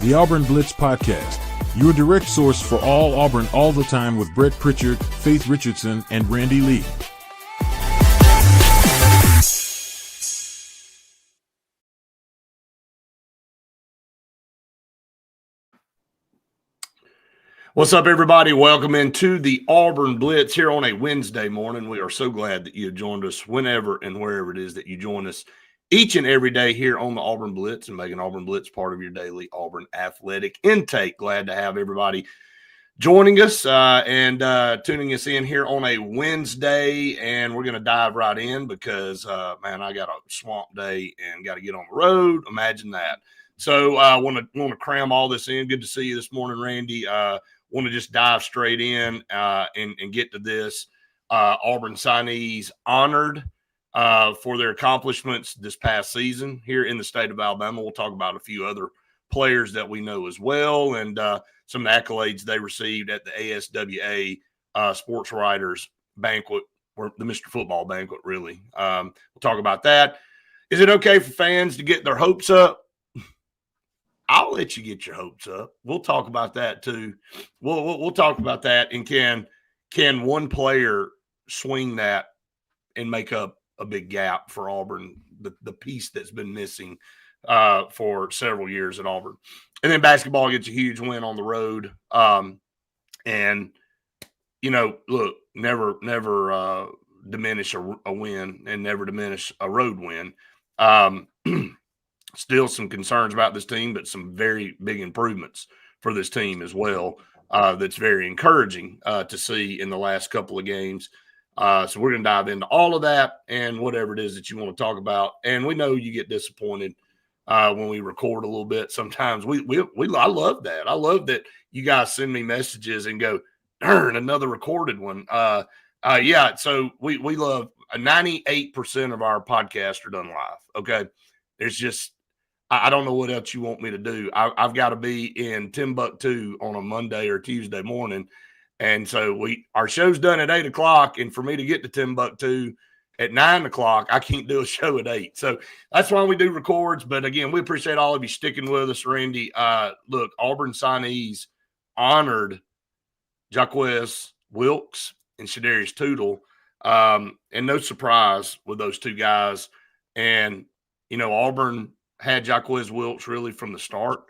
the Auburn Blitz Podcast, your direct source for all Auburn all the time with Brett Pritchard, Faith Richardson, and Randy Lee. What's up, everybody? Welcome into the Auburn Blitz here on a Wednesday morning. We are so glad that you joined us whenever and wherever it is that you join us each and every day here on the Auburn Blitz and making Auburn Blitz part of your daily Auburn athletic intake. Glad to have everybody joining us and tuning us in here on a Wednesday. And we're going to dive right in because, man, I got a swamp day and got to get on the road. Imagine that. So I want to cram all this in. Good to see you this morning, Randy. Want to just dive straight in and get to this. Auburn signees honored for their accomplishments this past season here in the state of Alabama. We'll talk about a few other players that we know as well and some of the accolades they received at the ASWA Sports Writers Banquet, or the Mr. Football Banquet, really. We'll talk about that. Is it okay for fans to get their hopes up? I'll let you get your hopes up. We'll talk about that too. We'll talk about that. And can one player swing that and make up a big gap for Auburn, the piece that's been missing for several years at Auburn? And then basketball gets a huge win on the road. And you know, look, never diminish a win and never diminish a road win. Still some concerns about this team, but some very big improvements for this team as well. That's very encouraging to see in the last couple of games. So we're going to dive into all of that and whatever it is that you want to talk about. And we know you get disappointed when we record a little bit. Sometimes I love that. I love that you guys send me messages and go, darn, another recorded one. Yeah. So we love 98% of our podcasts are done live. Okay. There's just, I don't know what else you want me to do. I've got to be in Timbuktu on a Monday or Tuesday morning. And so our show's done at 8 o'clock. And for me to get to Timbuktu at 9 o'clock, I can't do a show at 8. So that's why we do records. But again, we appreciate all of you sticking with us, Randy. Look, Auburn signees honored Jaquez Wilkes and Shadarius Tootle. And no surprise with those two guys. And, you know, Auburn had Jaquez Wilkes really from the start.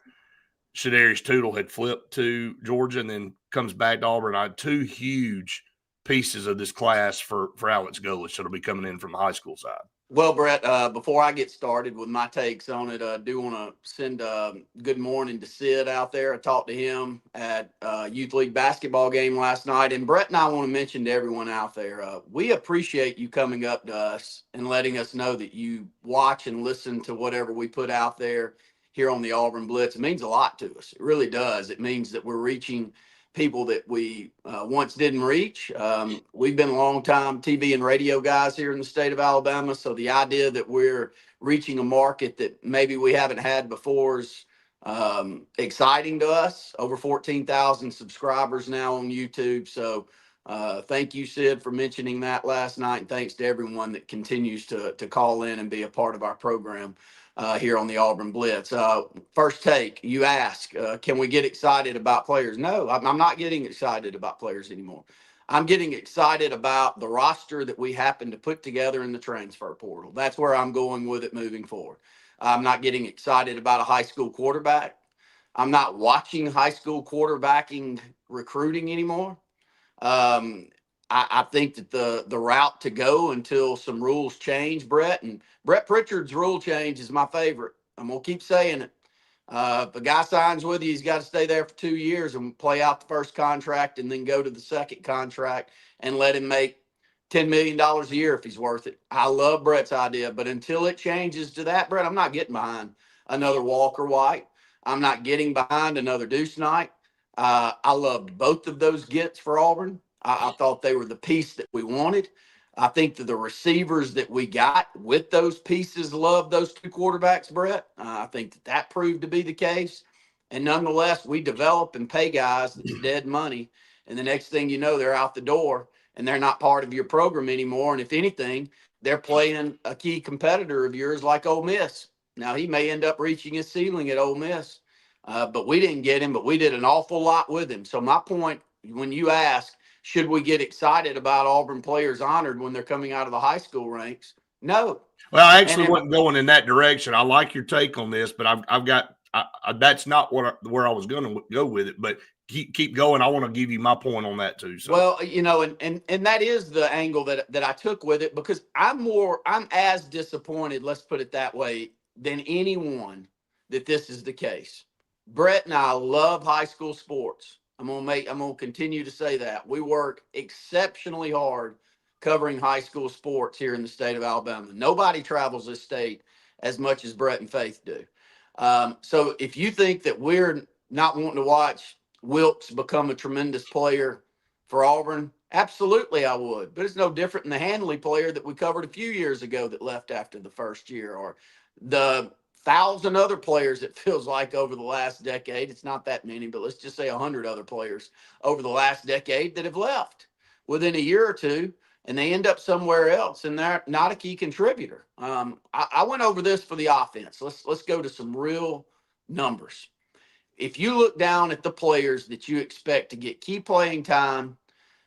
Shadarius Tootle had flipped to Georgia and then comes back to Auburn. I had two huge pieces of this class for Alex Golesh that'll be coming in from the high school side. Well, Brett, before I get started with my takes on it, I do want to send a good morning to Sid out there. I talked to him at a Youth League basketball game last night. And Brett and I want to mention to everyone out there, we appreciate you coming up to us and letting us know that you watch and listen to whatever we put out there here on the Auburn Blitz. It means a lot to us. It really does. It means that we're reaching people that we once didn't reach. We've been a long time TV and radio guys here in the state of Alabama. So the idea that we're reaching a market that maybe we haven't had before is exciting to us. Over 14,000 subscribers now on YouTube. So thank you, Sid, for mentioning that last night. And thanks to everyone that continues to call in and be a part of our program here on the Auburn Blitz. First take, you ask, can we get excited about players? No, I'm not getting excited about players anymore. I'm getting excited about the roster that we happen to put together in the transfer portal. That's where I'm going with it moving forward. I'm not getting excited about a high school quarterback. I'm not watching high school quarterbacking recruiting anymore. I think that the route to go until some rules change, Brett, and Brett Pritchard's rule change is my favorite. I'm going to keep saying it. If a guy signs with you, he's got to stay there for 2 years and play out the first contract and then go to the second contract and let him make $10 million a year if he's worth it. I love Brett's idea, but until it changes to that, Brett, I'm not getting behind another Walker White. I'm not getting behind another Deuce Knight. I loved both of those gets for Auburn. I thought they were the piece that we wanted. I think that the receivers that we got with those pieces loved those two quarterbacks, Brett. I think that proved to be the case. And nonetheless, we develop and pay guys that's dead money. And the next thing you know, they're out the door and they're not part of your program anymore. And if anything, they're playing a key competitor of yours like Ole Miss. Now, he may end up reaching his ceiling at Ole Miss. but we didn't get him, but we did an awful lot with him. So my point, when you ask, should we get excited about Auburn players honored when they're coming out of the high school ranks? No. Well, I And actually wasn't going in that direction. I like your take on this, but I've got that's not where I was going to go with it. But keep going. I want to give you my point on that too. So. Well, and that is the angle that I took with it, because I'm as disappointed, let's put it that way, than anyone that this is the case. Brett and I love high school sports. I'm gonna continue to say that. We work exceptionally hard covering high school sports here in the state of Alabama. Nobody travels this state as much as Brett and Faith do. So if you think that we're not wanting to watch Wilkes become a tremendous player for Auburn, absolutely I would. But it's no different than the Hanley player that we covered a few years ago that left after the first year, or the 1,000 other players, it feels like, over the last decade. It's not that many, but let's just say 100 other players over the last decade that have left within a year or two, and they end up somewhere else, and they're not a key contributor. I went over this for the offense. Let's go to some real numbers. If you look down at the players that you expect to get key playing time,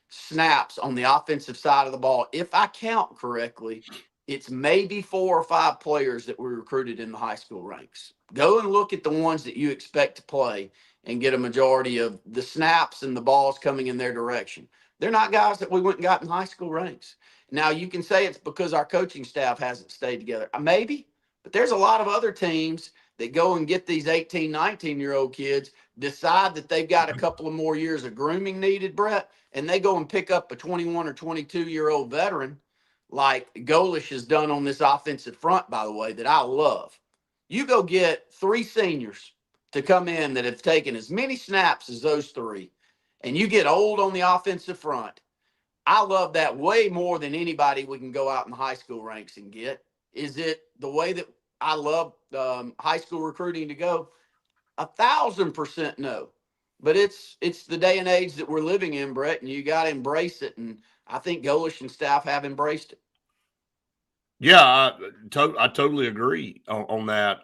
snaps on the offensive side of the ball, if I count correctly, it's maybe 4 or 5 players that were recruited in the high school ranks. Go and look at the ones that you expect to play and get a majority of the snaps and the balls coming in their direction. They're not guys that we went and got in high school ranks. Now, you can say it's because our coaching staff hasn't stayed together. Maybe, but there's a lot of other teams that go and get these 18, 19-year-old kids, decide that they've got a couple of more years of grooming needed, Brett, and they go and pick up a 21 or 22-year-old veteran like Golish has done on this offensive front, by the way, that I love. You go get 3 seniors to come in that have taken as many snaps as those 3, and you get old on the offensive front. I love that way more than anybody we can go out in the high school ranks and get. Is it the way that I love high school recruiting to go? 1,000% no. But it's the day and age that we're living in, Brett, and you got to embrace it. And I think Golish and staff have embraced it. Yeah, I totally agree on that.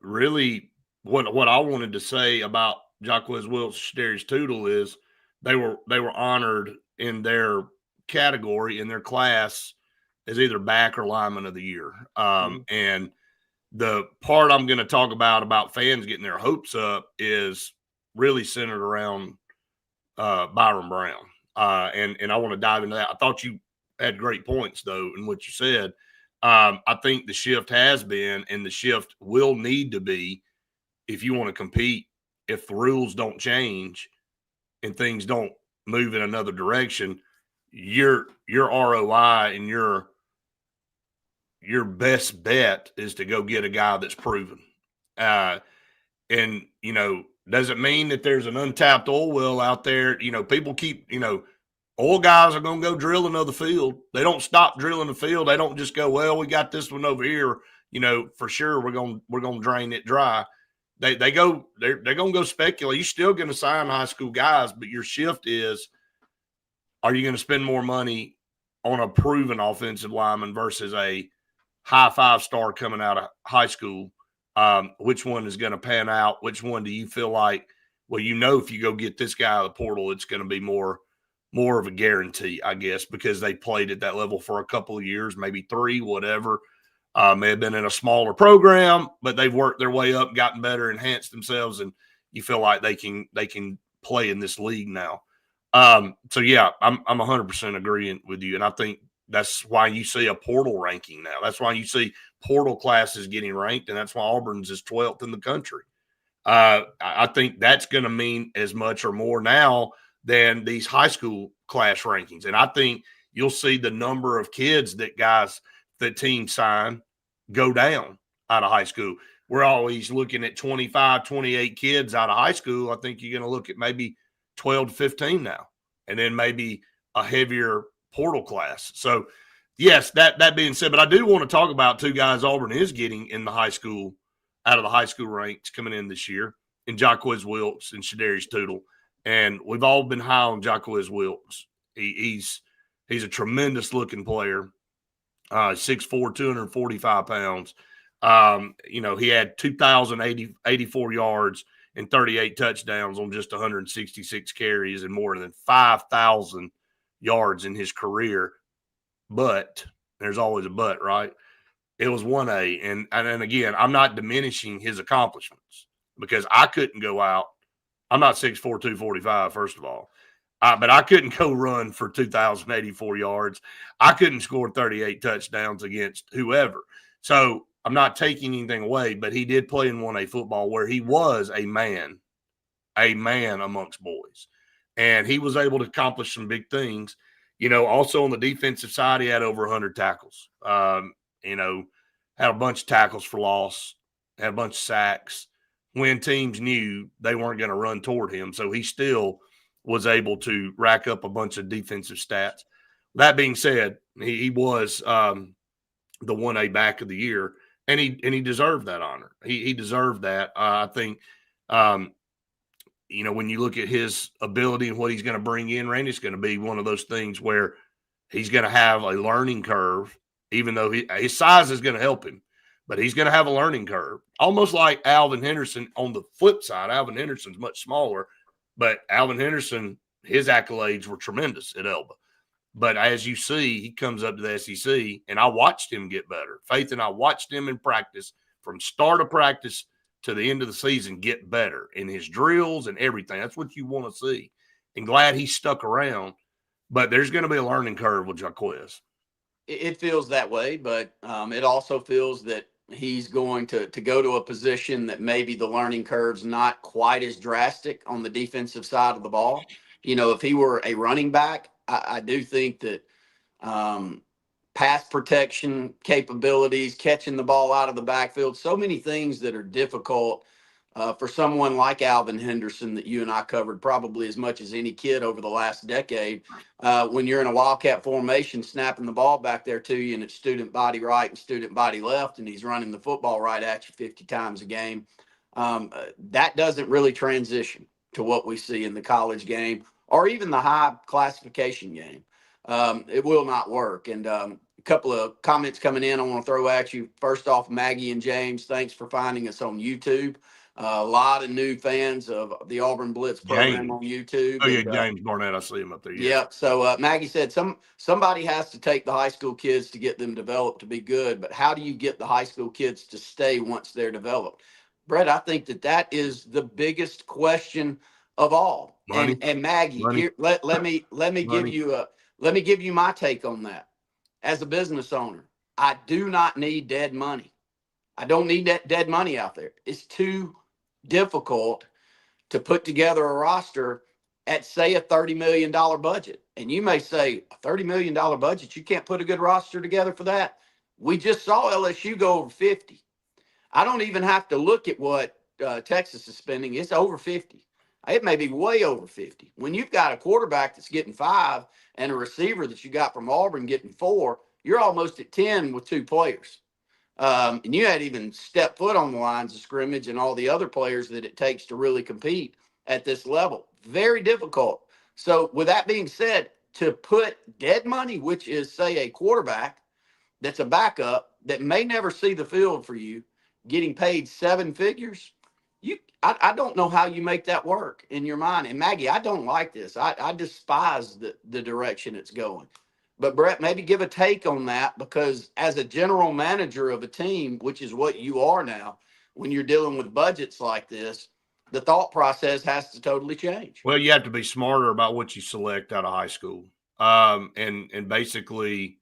Really, what I wanted to say about Jacquez Wilkes, Darius Tootle is they were honored in their category, in their class, as either back or lineman of the year. And the part I'm going to talk about fans getting their hopes up is really centered around Byron Brown. And I want to dive into that. I thought you had great points, though, in what you said. I think the shift has been, and the shift will need to be, if you want to compete, if the rules don't change and things don't move in another direction, your ROI and your best bet is to go get a guy that's proven. And, does it mean that there's an untapped oil well out there? People keep, oil guys are going to go drill another field. They don't stop drilling the field. They don't just go, well, we got this one over here. For sure we're going to drain it dry. They're going to go speculate. You're still going to sign high school guys, but your shift is, are you going to spend more money on a proven offensive lineman versus a high 5-star coming out of high school? Which one is going to pan out? Which one do you feel like, well, if you go get this guy out of the portal, it's going to be more of a guarantee, I guess, because they played at that level for a couple of years, maybe 3, whatever. May have been in a smaller program, but they've worked their way up, gotten better, enhanced themselves, and you feel like they can play in this league now. So yeah, I'm 100% agreeing with you, and I think that's why you see a portal ranking now. That's why you see portal classes getting ranked, and that's why Auburn's is 12th in the country. I think that's going to mean as much or more now than these high school class rankings. And I think you'll see the number of kids that teams sign go down out of high school. We're always looking at 25, 28 kids out of high school. I think you're going to look at maybe 12 to 15 now, and then maybe a heavier portal class. So, yes, that being said, but I do want to talk about 2 guys Auburn is getting in the high school, out of the high school ranks coming in this year, in Jacquez Wilkes and Shadarius Tootle. And we've all been high on Jacquez Wilkes. He's a tremendous looking player, 6'4", 245 pounds. He had 2,084 yards and 38 touchdowns on just 166 carries and more than 5,000 yards in his career. But there's always a but, right? It was 1A. And again, I'm not diminishing his accomplishments because I couldn't go out. I'm not 6'4", 245, first of all. But I couldn't go run for 2,084 yards. I couldn't score 38 touchdowns against whoever. So I'm not taking anything away, but he did play in 1A football where he was a man amongst boys. And he was able to accomplish some big things. Also on the defensive side, he had over 100 tackles. Had a bunch of tackles for loss, had a bunch of sacks when teams knew they weren't going to run toward him. So he still was able to rack up a bunch of defensive stats. That being said, he was the 1A back of the year, and he deserved that honor. He deserved that. I think, when you look at his ability and what he's going to bring in, Randy's going to be one of those things where he's going to have a learning curve, even though his size is going to help him, but he's going to have a learning curve. Almost like Alvin Henderson on the flip side. Alvin Henderson's much smaller, but Alvin Henderson, his accolades were tremendous at Elba. But as you see, he comes up to the SEC, and I watched him get better. Faith and I watched him in practice from start of practice to the end of the season get better in his drills and everything. That's what you want to see. And glad he stuck around. But there's going to be a learning curve with Jaquez. It feels that way, but it also feels that he's going to go to a position that maybe the learning curve's not quite as drastic on the defensive side of the ball. If he were a running back, I do think that pass protection capabilities, catching the ball out of the backfield, so many things that are difficult for someone like Alvin Henderson that you and I covered probably as much as any kid over the last decade. When you're in a wildcat formation, snapping the ball back there to you, and it's student body right and student body left, and he's running the football right at you 50 times a game, that doesn't really transition to what we see in the college game or even the high classification game. It will not work. And a couple of comments coming in I want to throw at you. First off, Maggie and James, thanks for finding us on YouTube. A lot of new fans of the Auburn Blitz program on YouTube. Oh, yeah, James Barnett. I see him up there. Yeah. So Maggie said somebody has to take the high school kids to get them developed to be good. But how do you get the high school kids to stay once they're developed? Brett, I think that is the biggest question of all. Money. And Maggie, here, let me give you my take on that. As a business owner, I do not need dead money. I don't need that dead money out there. It's too difficult to put together a roster at, say, a $30 million budget. And you may say, a $30 million budget, you can't put a good roster together for that. We just saw LSU go over 50. I don't even have to look at what Texas is spending. It's over 50. It may be way over 50. When you've got a quarterback that's getting 5 and a receiver that you got from Auburn getting 4, you're almost at 10 with 2 players. And you had even stepped foot on the lines of scrimmage and all the other players that it takes to really compete at this level. Very difficult. So with that being said, to put dead money, which is, say, a quarterback that's a backup that may never see the field for you, getting paid 7 figures, I don't know how you make that work in your mind. And Maggie, I don't like this. I despise the direction it's going. But Brett, maybe give a take on that, because as a general manager of a team, which is what you are now, when you're dealing with budgets like this, the thought process has to totally change. Well, you have to be smarter about what you select out of high school. And basically,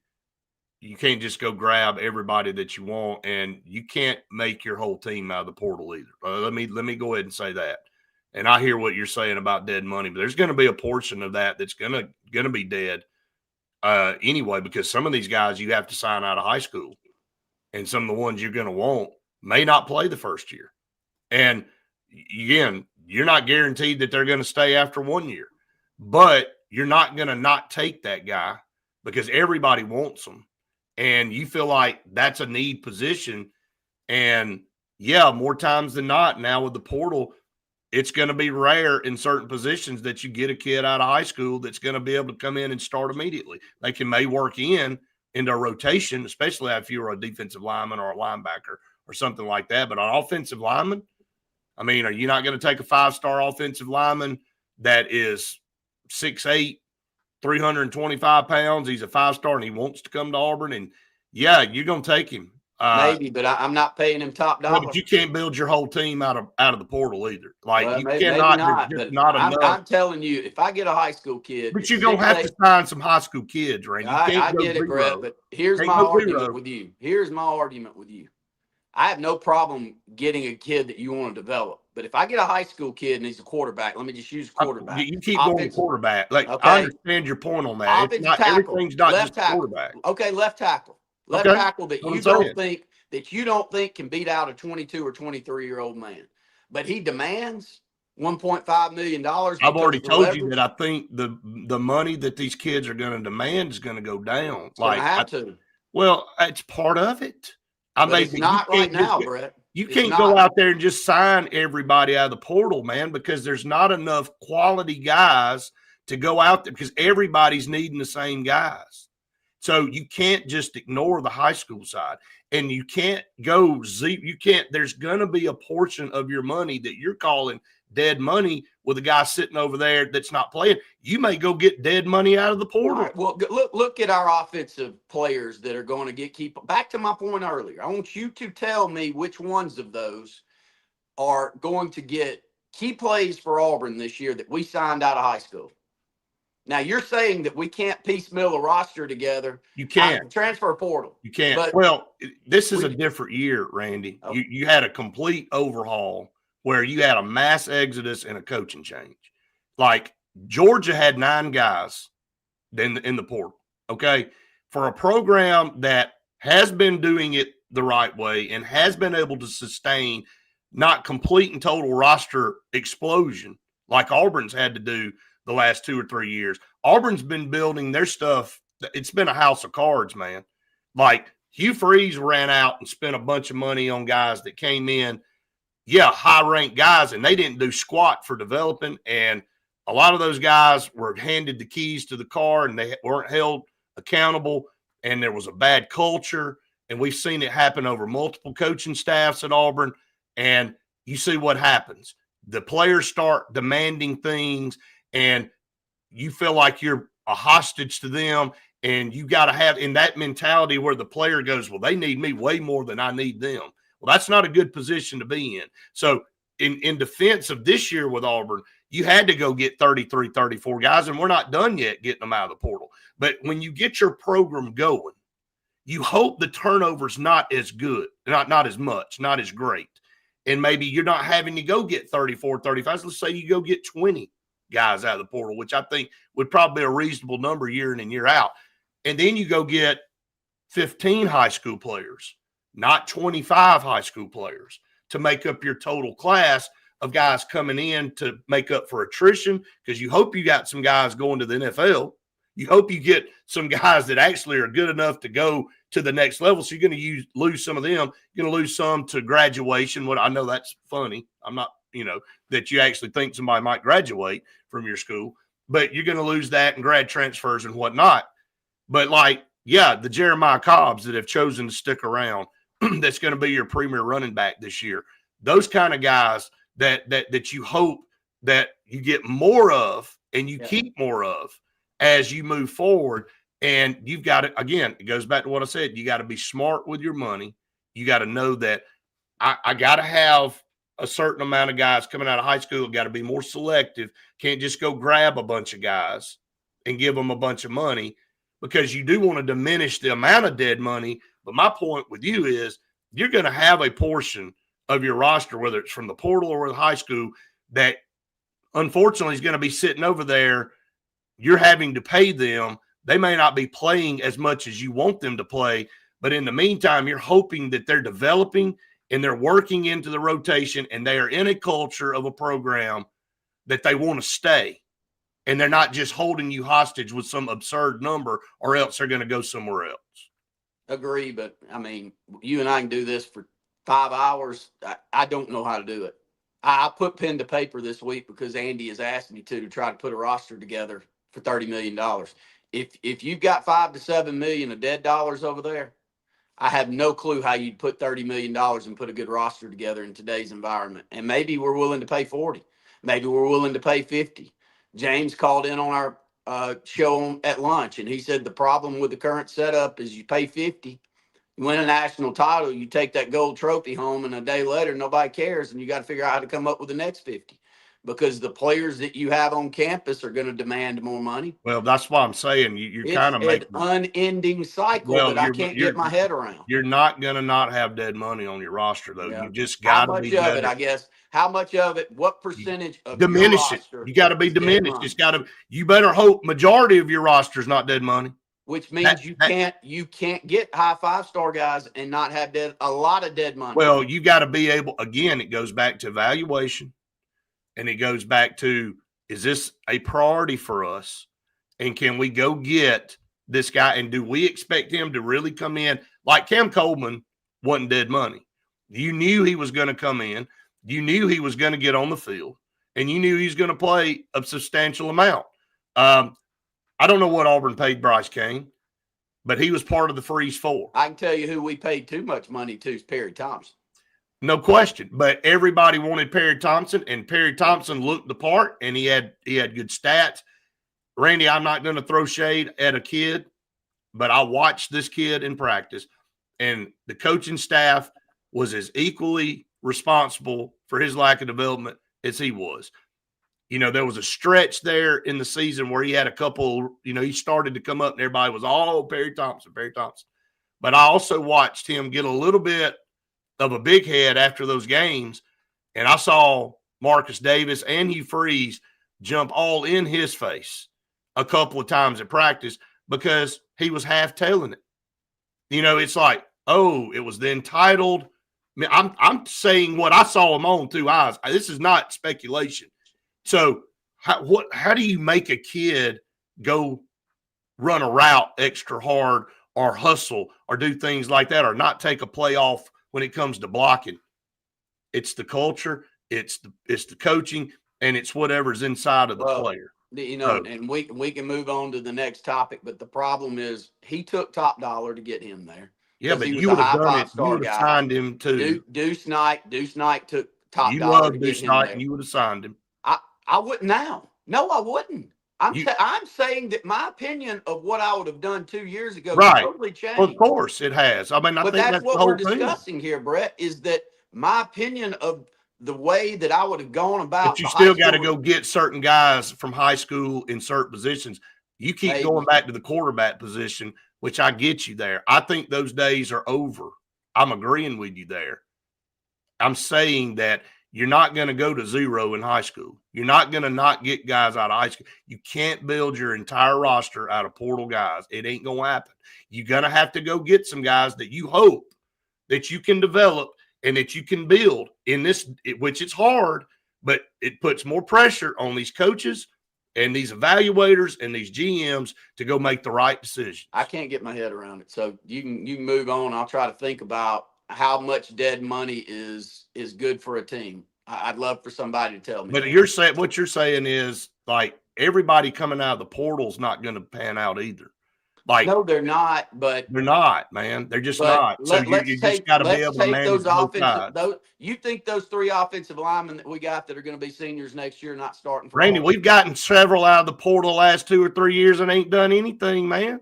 you can't just go grab everybody that you want, and you can't make your whole team out of the portal either. Let me go ahead and say that. And I hear what you're saying about dead money, but there's going to be a portion of that that's going to be dead anyway, because some of these guys you have to sign out of high school, and some of the ones you're going to want may not play the first year. And again, you're not guaranteed that they're going to stay after 1 year, but you're not going to not take that guy because everybody wants them. And you feel like that's a need position. And yeah, more times than not now with the portal, it's going to be rare in certain positions that you get a kid out of high school that's going to be able to come in and start immediately. They may work into a rotation, especially if you're a defensive lineman or a linebacker or something like that. But on offensive lineman, I mean, are you not going to take a 5-star offensive lineman that is 6'8", 325 pounds? He's a 5-star and he wants to come to Auburn. And yeah, you're going to take him. Maybe, but I'm not paying him top dollar. But you can't build your whole team out of the portal either. Like, well, you maybe cannot. not. There's But not enough. I'm telling you, if I get a high school kid, but you're gonna have to sign some high school kids, Randy. You can't I go get it, zero. Brett. But here's my argument with you. Here's my argument with you. I have no problem getting a kid that you want to develop. But if I get a high school kid and he's a quarterback, let me just use quarterback. You keep going quarterback. Like, okay. I understand your point on that. It's not, everything's not just quarterback. Okay, left tackle. Left tackle that you don't think can beat out a 22 or 23-year-old man. But he demands $1.5 million. I've already told you that I think the money that these kids are going to demand is going to go down. Well, it's part of it. It's not right now, Brett. You can't go out there and just sign everybody out of the portal, man, because there's not enough quality guys to go out there because everybody's needing the same guys. So you can't just ignore the high school side, and you can't go there's going to be a portion of your money that you're calling dead money with a guy sitting over there that's not playing. You may go get dead money out of the portal. Right. Well, look at our offensive players that are going to keep back to my point earlier. I want you to tell me which ones of those are going to get key plays for Auburn this year that we signed out of high school. Now, you're saying that we can't piecemeal a roster together. You can't. Transfer portal. You can't. Well, this is a different year, Randy. Okay. You had a complete overhaul where you had a mass exodus and a coaching change. Like, Georgia had 9 guys in the portal, okay? For a program that has been doing it the right way and has been able to sustain not complete and total roster explosion like Auburn's had to do the last 2 or 3 years. Auburn's been building their stuff. It's been a house of cards, man. Like, Hugh Freeze ran out and spent a bunch of money on guys that came in, high-ranked guys, and they didn't do squat for developing. And a lot of those guys were handed the keys to the car, and they weren't held accountable, and there was a bad culture. And we've seen it happen over multiple coaching staffs at Auburn, and you see what happens. The players start demanding things, and you feel like you're a hostage to them, and you got to have in that mentality where the player goes, well, they need me way more than I need them. Well, that's not a good position to be in. So in defense of this year with Auburn, you had to go get 33, 34 guys, and we're not done yet getting them out of the portal. But when you get your program going, you hope the turnover's not as good, not as much, not as great. And maybe you're not having to go get 34, 35. Let's say you go get 20 guys out of the portal, which I think would probably be a reasonable number year in and year out. And then you go get 15 high school players, not 25 high school players, to make up your total class of guys coming in to make up for attrition, because you hope you got some guys going to the NFL. You hope you get some guys that actually are good enough to go to the next level. So you're going to lose some of them. You're going to lose some to graduation. What I know that's funny. I'm not, that you actually think somebody might graduate from your school, but you're going to lose that and grad transfers and whatnot. But the Jeremiah Cobbs that have chosen to stick around, that's going to be your premier running back this year. Those kind of guys that you hope that you get more of and you keep more of as you move forward. And you've got to, again, it goes back to what I said. You got to be smart with your money. You got to know that I got to have a certain amount of guys coming out of high school. Got to be more selective. Can't just go grab a bunch of guys and give them a bunch of money, because you do want to diminish the amount of dead money. But my point with you is you're going to have a portion of your roster, whether it's from the portal or the high school, that unfortunately is going to be sitting over there. You're having to pay them. They may not be playing as much as you want them to play, but in the meantime, you're hoping that they're developing and they're working into the rotation, and they are in a culture of a program that they want to stay. And they're not just holding you hostage with some absurd number, or else they're going to go somewhere else. Agree, but, I mean, you and I can do this for 5 hours. I don't know how to do it. I put pen to paper this week because Andy has asked me to try to put a roster together for $30 million. If you've got $5 to $7 million of dead dollars over there, I have no clue how you'd put $30 million and put a good roster together in today's environment. And maybe we're willing to pay 40. Maybe we're willing to pay 50. James called in on our show at lunch, and he said the problem with the current setup is you pay 50, you win a national title, you take that gold trophy home, and a day later nobody cares, and you got to figure out how to come up with the next 50 because the players that you have on campus are going to demand more money. Well, that's why I'm saying you're kind of making an unending cycle that I can't get my head around. You're not going to not have dead money on your roster, though. Yeah. You just got to be better. How much of it, I guess? How much of it? What percentage of diminish your roster? You got to be diminished. It's got to. You better hope majority of your roster is not dead money. Which means you can't get high 5-star guys and not have a lot of dead money. Well, you got to be able. Again, it goes back to evaluation, and it goes back to, is this a priority for us? And can we go get this guy? And do we expect him to really come in? Like Cam Coleman wasn't dead money. You knew he was going to come in. You knew he was going to get on the field. And you knew he was going to play a substantial amount. I don't know what Auburn paid Bryce Cain, but he was part of the Freeze Four. I can tell you who we paid too much money to is Perry Thompson. No question. But everybody wanted Perry Thompson, and Perry Thompson looked the part, and he had good stats. Randy, I'm not going to throw shade at a kid, but I watched this kid in practice, and the coaching staff was as equally responsible for his lack of development as he was. You know, there was a stretch there in the season where he had a couple, he started to come up and everybody was, Perry Thompson. But I also watched him get a little bit of a big head after those games, and I saw Marcus Davis and Hugh Freeze jump all in his face a couple of times at practice because he was half-tailing it. It's like, it was the entitled. I'm saying what I saw him on 2 eyes. This is not speculation. So how do you make a kid go run a route extra hard or hustle or do things like that or not take a play off when it comes to blocking? It's the culture, it's the coaching, and it's whatever's inside of the player. And we can move on to the next topic, but the problem is he took top dollar to get him there. Yeah, but you would have done it. You would have signed him too. Deuce Knight took top dollar. You love Deuce Knight, and you would have signed him. I wouldn't now. No, I wouldn't. I'm saying that my opinion of what I would have done 2 years ago totally changed. Well, of course it has. I mean, I think that's what we're discussing here, Brett, is that my opinion of the way that I would have gone about. But you still got to go get certain guys from high school in certain positions. You keep going back to the quarterback position, which I get you there. I think those days are over. I'm agreeing with you there. I'm saying that you're not going to go to zero in high school. You're not going to not get guys out of high school. You can't build your entire roster out of portal guys. It ain't going to happen. You're going to have to go get some guys that you hope that you can develop and that you can build in this, which it's hard, but it puts more pressure on these coaches and these evaluators and these GMs to go make the right decision. I can't get my head around it. So you can move on. I'll try to think about how much dead money is good for a team. I'd love for somebody to tell me. But what you're saying is like everybody coming out of the portal is not going to pan out either. Like no, they're not. But they're not, man. They're just not. So you just got to be able to manage both sides. You think those 3 offensive linemen that we got that are going to be seniors next year not starting for Randy? We've gotten several out of the portal the last 2 or 3 years and ain't done anything, man.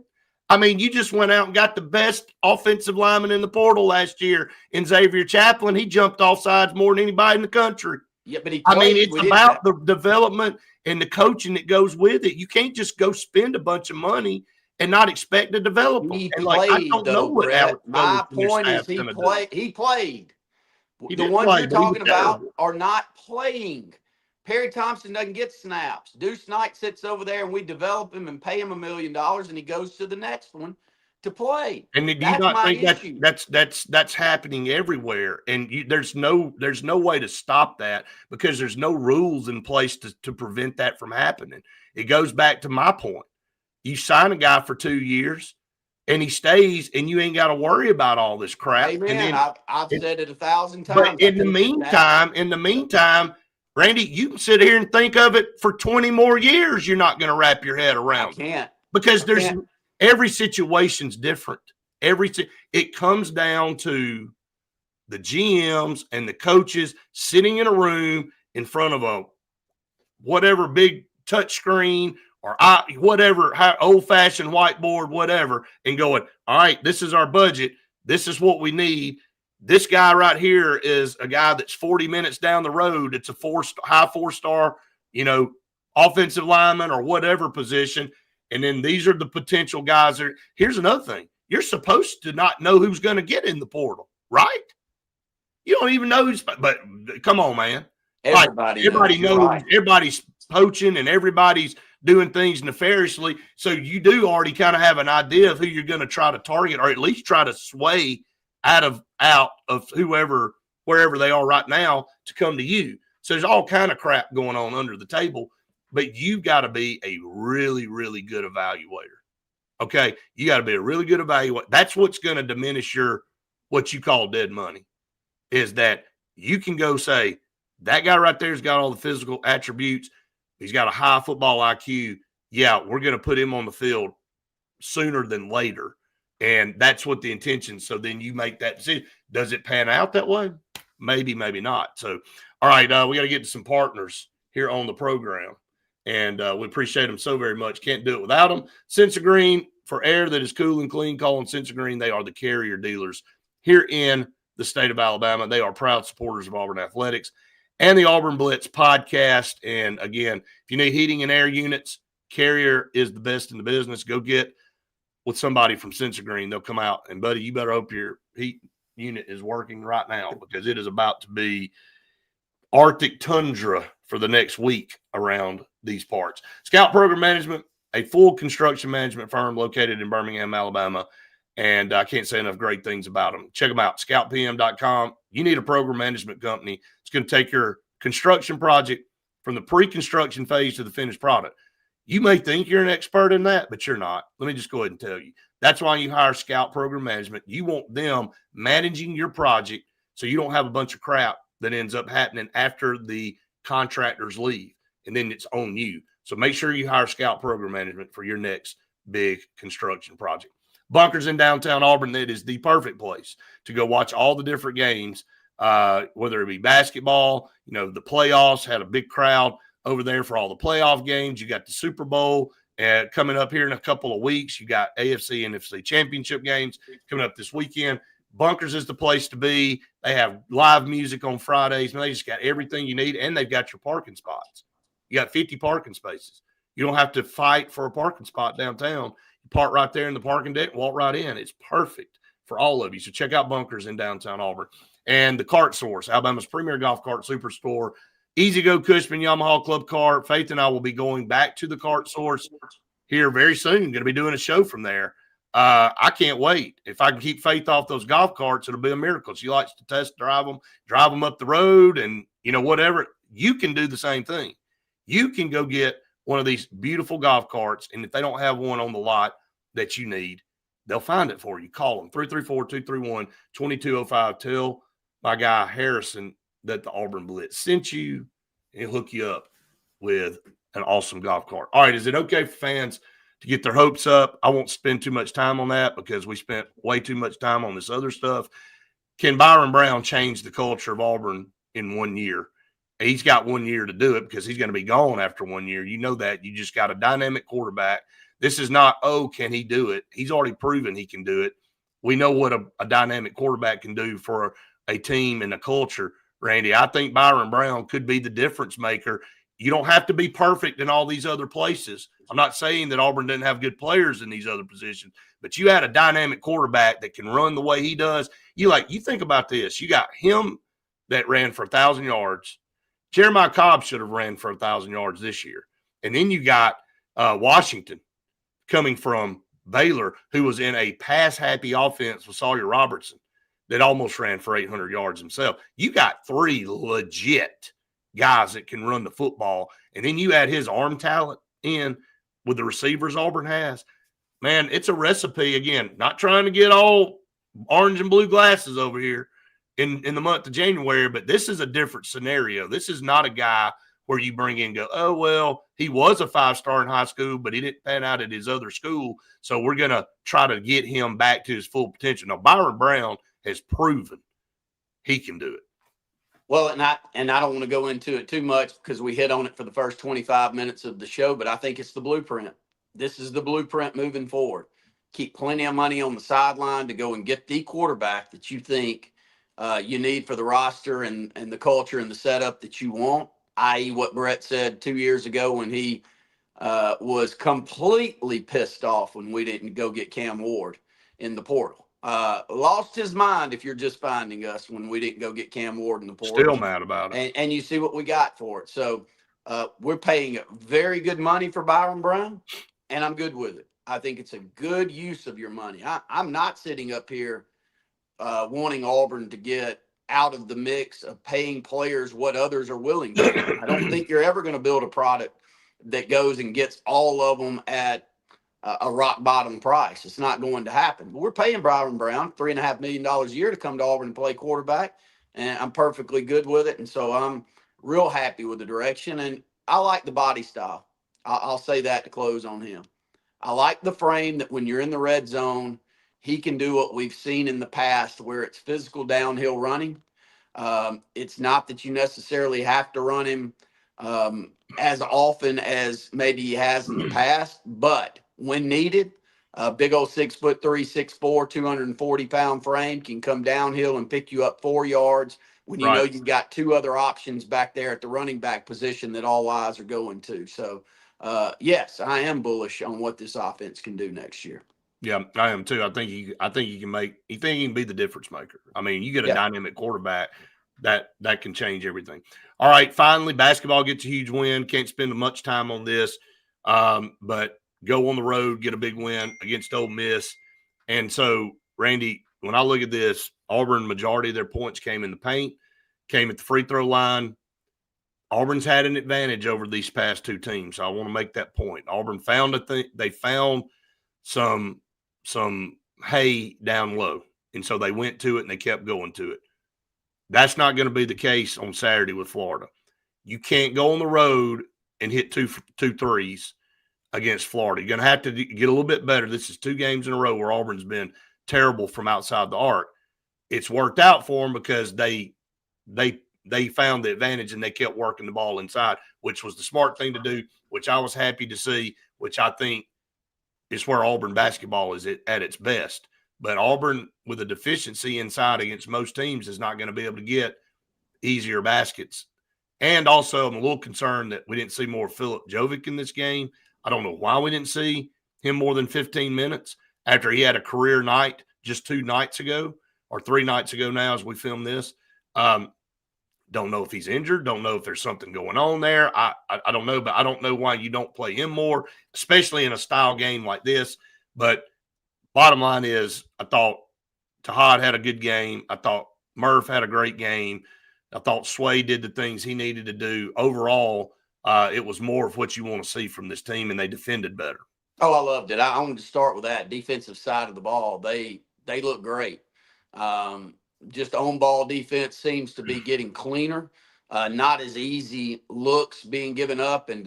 I mean, you just went out and got the best offensive lineman in the portal last year in Xavier Chaplin. He jumped off sides more than anybody in the country. Yeah, but it's about the development and the coaching that goes with it. You can't just go spend a bunch of money and not expect to develop them. He and played, I don't know what Brett. My point is he played. The ones you're talking about are not playing. Perry Thompson doesn't get snaps. Deuce Knight sits over there and we develop him and pay him $1 million and he goes to the next one to play. And do you not think that's happening everywhere? And there's no way to stop that because there's no rules in place to prevent that from happening. It goes back to my point. You sign a guy for 2 years and he stays and you ain't got to worry about all this crap. Amen. And then, I've said it 1,000 times. But in the meantime, Randy, you can sit here and think of it for 20 more years. You're not going to wrap your head around. I can't. Because every situation's different. It comes down to the GMs and the coaches sitting in a room in front of a whatever big touch screen or whatever old-fashioned whiteboard, whatever, and going, all right, this is our budget. This is what we need. This guy right here is a guy that's 40 minutes down the road. It's a high four-star, offensive lineman or whatever position. And then these are the potential guys. Here's another thing. You're supposed to not know who's going to get in the portal, right? You don't even know but come on, man. Everybody knows right. Everybody's poaching and everybody's doing things nefariously. So you do already kind of have an idea of who you're going to try to target, or at least try to sway out of wherever they are right now to come to you. So there's all kind of crap going on under the table, but you've got to be a really, really good evaluator. Okay. You got to be a really good evaluator. That's what's going to diminish what you call dead money, is that you can go say, that guy right there's got all the physical attributes. He's got a high football IQ. Yeah, we're going to put him on the field sooner than later. And that's what the intention. So then you make that decision. Does it pan out that way? Maybe, maybe not. So, all right, we got to get to some partners here on the program. And we appreciate them so very much. Can't do it without them. Sensor Green, for air that is cool and clean, call them Sensor Green. They are the carrier dealers here in the state of Alabama. They are proud supporters of Auburn Athletics and the Auburn Blitz podcast. And again, if you need heating and air units, Carrier is the best in the business. Go get with somebody from Sensor Green. They'll come out. And, buddy, you better hope your heat unit is working right now, because it is about to be Arctic tundra for the next week around these parts. Scout Program Management, a full construction management firm located in Birmingham, Alabama. And I can't say enough great things about them. Check them out, scoutpm.com. You need a program management company. It's going to take your construction project from the pre-construction phase to the finished product. You may think you're an expert in that, but you're not. Let me just go ahead and tell you. That's why you hire Scout Program Management. You want them managing your project so you don't have a bunch of crap that ends up happening after the contractors leave, and then it's on you. So make sure you hire Scout Program Management for your next big construction project. Bunkers in downtown Auburn, that is the perfect place to go watch all the different games, whether it be basketball, the playoffs, had a big crowd over there for all the playoff games. You got the Super Bowl coming up here in a couple of weeks. You got AFC and NFC championship games coming up this weekend. Bunkers is the place to be. They have live music on Fridays, and they just got everything you need, and they've got your parking spots. You got 50 parking spaces. You don't have to fight for a parking spot downtown. You park right there in the parking deck, walk right in. It's perfect for all of you. So check out Bunkers in downtown Auburn. And the Kart Source, Alabama's premier golf cart superstore. Easy Go Cushman Yamaha Club Car. Faith and I will be going back to the Kart Source here very soon. Going to be doing a show from there. I can't wait. If I can keep Faith off those golf carts, it'll be a miracle. She likes to test drive them up the road, and whatever. You can do the same thing. You can go get one of these beautiful golf carts, and if they don't have one on the lot that you need, they'll find it for you. Call them 334-231-2205. Tell my guy Harrison that the Auburn Blitz sent you, and he'll hook you up with an awesome golf cart. All right, is it okay for fans to get their hopes up? I won't spend too much time on that because we spent way too much time on this other stuff. Can Byron Brown change the culture of Auburn in 1 year? He's got 1 year to do it because he's going to be gone after 1 year. You know that. You just got a dynamic quarterback. This is not, can he do it? He's already proven he can do it. We know what a dynamic quarterback can do for a team and a culture, Randy. I think Byron Brown could be the difference maker. You don't have to be perfect in all these other places. I'm not saying that Auburn doesn't have good players in these other positions, but you had a dynamic quarterback that can run the way he does. You think about this. You got him that ran for 1,000 yards. Jeremiah Cobb should have ran for 1,000 yards this year. And then you got Washington coming from Baylor, who was in a pass-happy offense with Sawyer Robertson that almost ran for 800 yards himself. You got three legit guys that can run the football. And then you add his arm talent in with the receivers Auburn has. Man, it's a recipe. Again, not trying to get all orange and blue glasses over here in the month of January, but this is a different scenario. This is not a guy where you bring in and go, oh, well, he was a 5-star in high school, but he didn't pan out at his other school. So we're going to try to get him back to his full potential. Now, Byron Brown has proven he can do it. Well, and I don't want to go into it too much because we hit on it for the first 25 minutes of the show, but I think it's the blueprint. This is the blueprint moving forward. Keep plenty of money on the sideline to go and get the quarterback that you think you need for the roster and the culture and the setup that you want, i.e. what Brett said 2 years ago when he was completely pissed off when we didn't go get Cam Ward in the portal. Lost his mind if you're just finding us when we didn't go get Cam Ward in the portal. Still mad about it. And you see what we got for it. So we're paying very good money for Byron Brown, and I'm good with it. I think it's a good use of your money. I'm not sitting up here wanting Auburn to get out of the mix of paying players what others are willing to do. I don't think you're ever going to build a product that goes and gets all of them at a rock bottom price. It's not going to happen. But we're paying Byron Brown $3.5 million a year to come to Auburn and play quarterback, and I'm perfectly good with it. And so I'm real happy with the direction, and I like the body style. I'll say that to close on him. I like the frame that when you're in the red zone, he can do what we've seen in the past where it's physical downhill running. It's not that you necessarily have to run him as often as maybe he has in the past, but when needed, a big old 6'3", 6'4", 240-pound frame can come downhill and pick you up 4 yards when you know you've got two other options back there at the running back position that all eyes are going to. So, yes, I am bullish on what this offense can do next year. Yeah, I am too. I think he can be the difference maker. I mean, you get a dynamic quarterback that can change everything. All right, finally, basketball gets a huge win. Can't spend much time on this, but go on the road, get a big win against Ole Miss. And so, Randy, when I look at this, Auburn, majority of their points came in the paint, came at the free throw line. Auburn's had an advantage over these past two teams. So I want to make that point. Auburn found they found some hay down low, and so they went to it and they kept going to it. That's not going to be the case on Saturday with Florida. You can't go on the road and hit two threes against Florida. You're going to have to get a little bit better. This is 2 games in a row where Auburn's been terrible from outside the arc. It's worked out for them because they found the advantage and they kept working the ball inside, which was the smart thing to do, which I was happy to see, which I think is where Auburn basketball is at its best. But Auburn, with a deficiency inside against most teams, is not going to be able to get easier baskets. And also, I'm a little concerned that we didn't see more Philip Jovic in this game. I don't know why we didn't see him more than 15 minutes after he had a career night just 2 nights ago, or 3 nights ago now as we film this. Don't know if he's injured. Don't know if there's something going on there. I don't know, but I don't know why you don't play him more, especially in a style game like this. But bottom line is, I thought Tahad had a good game. I thought Murph had a great game. I thought Sway did the things he needed to do. Overall, it was more of what you want to see from this team, and they defended better. Oh, I loved it. I wanted to start with that defensive side of the ball. They look great. Just on-ball defense seems to be getting cleaner. Not as easy looks being given up. And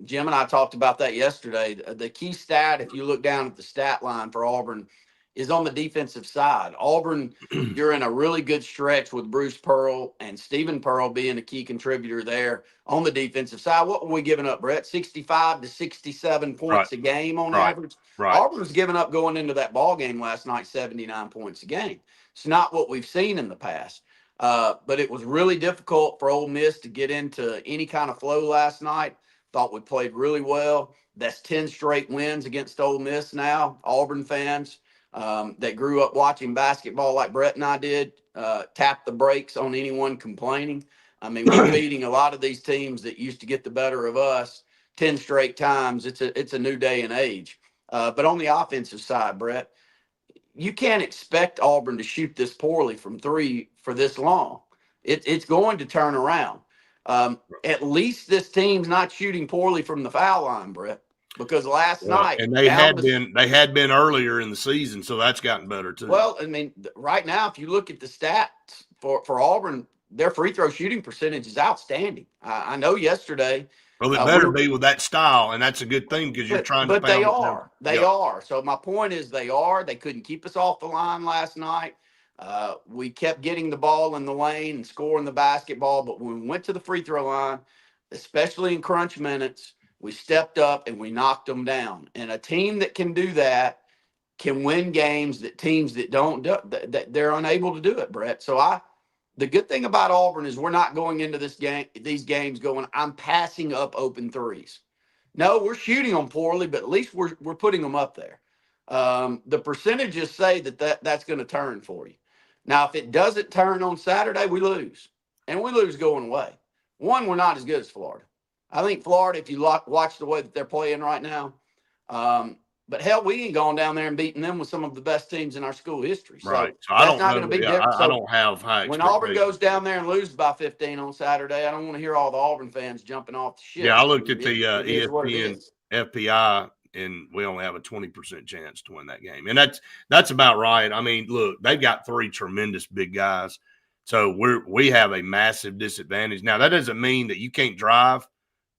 Jim and I talked about that yesterday. The key stat, if you look down at the stat line for Auburn, is on the defensive side. Auburn, you're in a really good stretch with Bruce Pearl and Stephen Pearl being a key contributor there on the defensive side. What were we giving up, Brett? 65 to 67 points a game on average. Auburn's given up going into that ball game last night 79 points a game. It's not what we've seen in the past. But it was really difficult for Ole Miss to get into any kind of flow last night. Thought we played really well. That's 10 straight wins against Ole Miss now. Auburn fans that grew up watching basketball like Brett and I did, tap the brakes on anyone complaining. I mean, we're beating a lot of these teams that used to get the better of us 10 straight times. It's a new day and age. But on the offensive side, Brett, you can't expect Auburn to shoot this poorly from 3 for this long. It's going to turn around. At least this team's not shooting poorly from the foul line, Brett, because last night and they had been earlier in the season, so that's gotten better too. Well, I mean, right now, if you look at the stats for Auburn, their free throw shooting percentage is outstanding. I know yesterday. Well, it better be with that style, and that's a good thing because you're trying to But they pound it down. are. They are. So my point is they are. They couldn't keep us off the line last night. We kept getting the ball in the lane and scoring the basketball, but when we went to the free throw line, especially in crunch minutes, we stepped up and we knocked them down. And a team that can do that can win games that teams that don't do, that they're unable to do it, Brett. So the good thing about Auburn is we're not going into these games going, I'm passing up open threes. No, we're shooting them poorly, but at least we're putting them up there. The percentages say that's going to turn for you. Now, if it doesn't turn on Saturday, we lose, and we lose going away. One, we're not as good as Florida. I think Florida, if you watch the way that they're playing right now, but hell, we ain't gone down there and beaten them with some of the best teams in our school history. So right. So that's not going to be different. I don't have high when Auburn goes down there and loses by 15 on Saturday, I don't want to hear all the Auburn fans jumping off the shit. Yeah, I looked at the ESPN FPI, and we only have a 20% chance to win that game. And that's about right. I mean, look, they've got 3 tremendous big guys. So we have a massive disadvantage. Now, that doesn't mean that you can't drive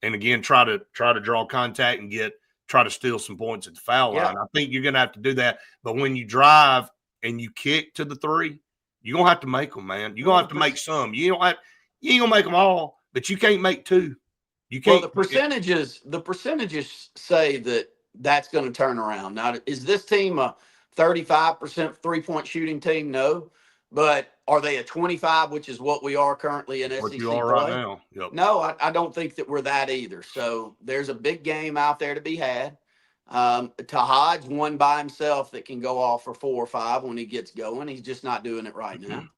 and, again, try to draw contact and try to steal some points at the foul line. I think you're going to have to do that. But when you drive and you kick to the 3, you're going to have to make them, man. You're going to have to make some. You ain't going to make them all, but you can't make 2. You can't. Well, the percentages say that's going to turn around. Now, is this team a 35% three-point shooting team? No. But are they a 25, which is what we are currently in SEC you are play? right now. Yep. No, I don't think that we're that either. So there's a big game out there to be had. Tahad's one by himself that can go off for 4 or 5 when he gets going. He's just not doing it right now.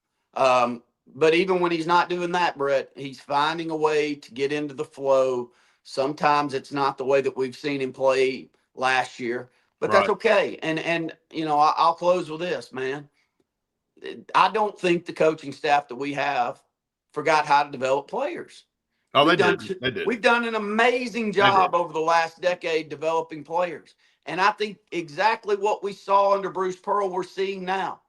But even when he's not doing that, Brett, he's finding a way to get into the flow. Sometimes it's not the way that we've seen him play last year, but that's okay. And I'll close with this, man. I don't think the coaching staff that we have forgot how to develop players. Oh, they did. We've done an amazing job over the last decade developing players. And I think exactly what we saw under Bruce Pearl, we're seeing now.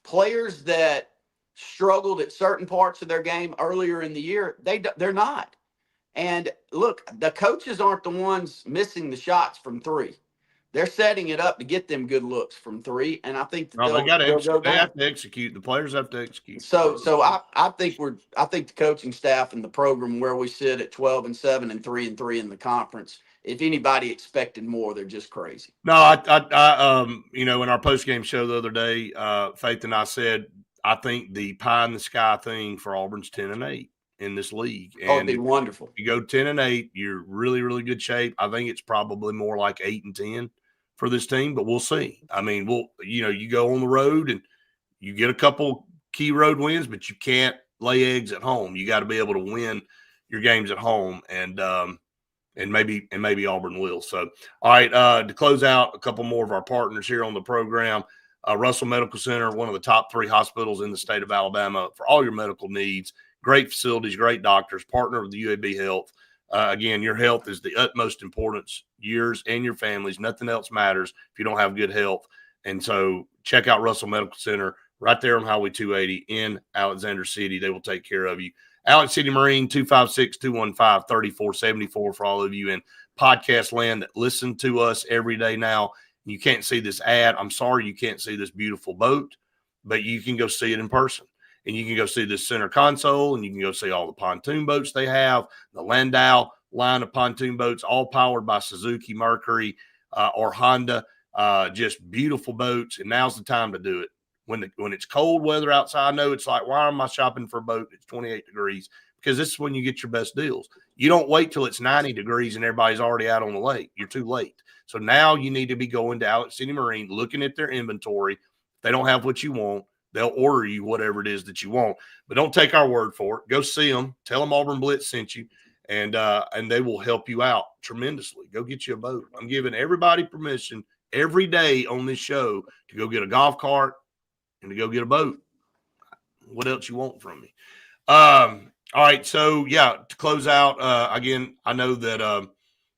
Players that struggled at certain parts of their game earlier in the year, they're not. And look, the coaches aren't the ones missing the shots from 3. They're setting it up to get them good looks from 3, and I think that they have to execute. The players have to execute. So I think the coaching staff and the program where we sit at 12-7 and 3-3 in the conference. If anybody expected more, they're just crazy. No, I in our post-game show the other day, Faith and I said I think the pie in the sky thing for Auburn's 10-8 in this league. And it'd be wonderful. If you go 10-8, you're really, really good shape. I think it's probably more like 8-10 for this team, but we'll see. I mean, you go on the road and you get a couple key road wins, but you can't lay eggs at home. You got to be able to win your games at home, and maybe Auburn will. So, all right, to close out, a couple more of our partners here on the program. Russell Medical Center, one of the top 3 hospitals in the state of Alabama for all your medical needs. Great facilities, great doctors, partner with the UAB Health. Again, your health is the utmost importance, yours and your family's. Nothing else matters if you don't have good health. And so check out Russell Medical Center right there on Highway 280 in Alexander City. They will take care of you. Alex City Marine, 256-215-3474 for all of you in podcast land that listen to us every day now. You can't see this ad. I'm sorry you can't see this beautiful boat, but you can go see it in person. And you can go see this center console, and you can go see all the pontoon boats they have, the Landau line of pontoon boats, all powered by Suzuki, Mercury, or Honda. Just beautiful boats, and now's the time to do it. When it's cold weather outside, I know it's like, why am I shopping for a boat? It's 28 degrees, because this is when you get your best deals. You don't wait till it's 90 degrees and everybody's already out on the lake. You're too late. So now you need to be going to Alex City Marine, looking at their inventory. If they don't have what you want, they'll order you whatever it is that you want. But don't take our word for it. Go see them. Tell them Auburn Blitz sent you, and they will help you out tremendously. Go get you a boat. I'm giving everybody permission every day on this show to go get a golf cart and to go get a boat. What else you want from me? All right. So, yeah, to close out, again, I know that,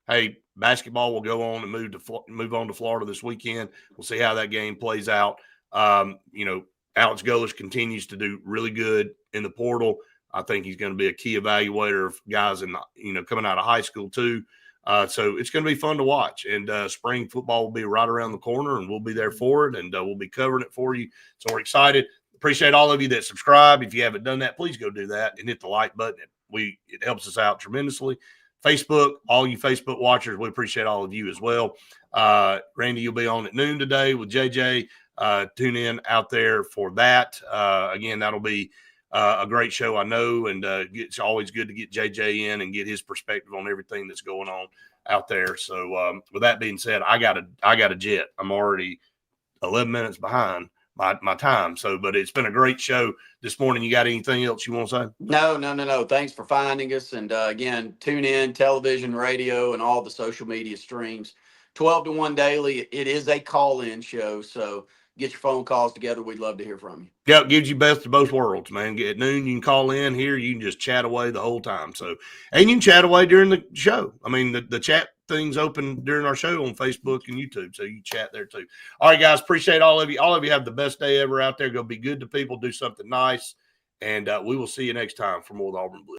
hey, basketball will go on and move on to Florida this weekend. We'll see how that game plays out. Alex Golesh continues to do really good in the portal. I think he's going to be a key evaluator of guys coming out of high school too. So it's going to be fun to watch. And spring football will be right around the corner, and we'll be there for it, and we'll be covering it for you. So we're excited. Appreciate all of you that subscribe. If you haven't done that, please go do that and hit the like button. It helps us out tremendously. Facebook, all you Facebook watchers, we appreciate all of you as well. Randy, you'll be on at noon today with JJ. Tune in out there for that. Again, that'll be a great show, I know, and it's always good to get JJ in and get his perspective on everything that's going on out there. So with that being said, I got a jet. I'm already 11 minutes behind my time. So, but it's been a great show this morning. You got anything else you want to say? No. Thanks for finding us. And again, tune in, television, radio, and all the social media streams. 12 to 1 daily. It is a call-in show. So get your phone calls together. We'd love to hear from you. Yeah, it gives you best of both worlds, man. At noon, you can call in here. You can just chat away the whole time. So, and you can chat away during the show. I mean, the chat thing's open during our show on Facebook and YouTube. So you can chat there too. All right, guys. Appreciate all of you. All of you have the best day ever out there. Go be good to people. Do something nice. And we will see you next time for more of the Auburn Blitz.